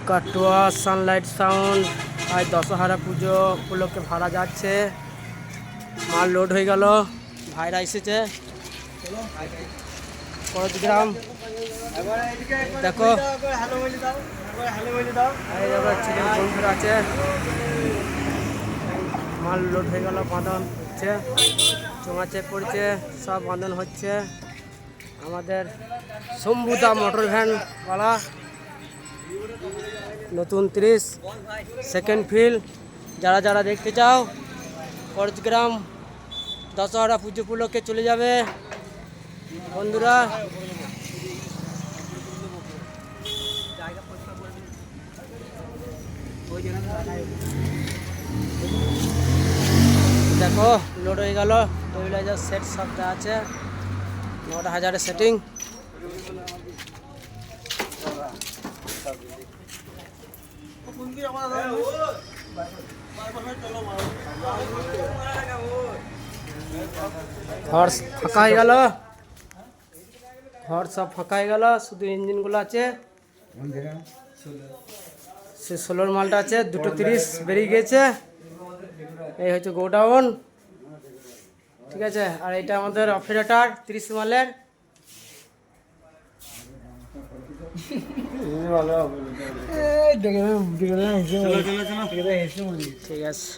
Katwa Sunlight sound আজ দশহারা পুজো উপলক্ষে ভাড়া যাচ্ছে। মাল লোড হয়ে গেল, ভাইরা এসেছে করজগ্রাম। দেখো ছেলে বন্ধুরা আছে, মাল লোড হয়ে গেল, বাঁধন হচ্ছে, চোঙা চেক করছে, সব বাঁধন হচ্ছে। আমাদের শম্ভুদা মোটর ভ্যান ওয়ালা নতুন 30 সেকেন্ড ফিল। যারা যারা দেখতে চাও করজগ্রাম দশহরা পুজো উপলক্ষে চলে যাবে বন্ধুরা। দেখো লোড হয়ে গেল, স্টেবিলাইজার সেট সব যা আছে 9000 সেটিং। ঘর ফাঁকা হয়ে গেল, ঘর সব ফাঁকা হয়ে গেল, শুধু ইঞ্জিনগুলো আছে। সে 16 মালটা আছে, 230 বেরিয়ে গিয়েছে। এই হচ্ছে গোডাউন, ঠিক আছে। আর এটা আমাদের অপারেটর 30 মালের। ঠিক আছে।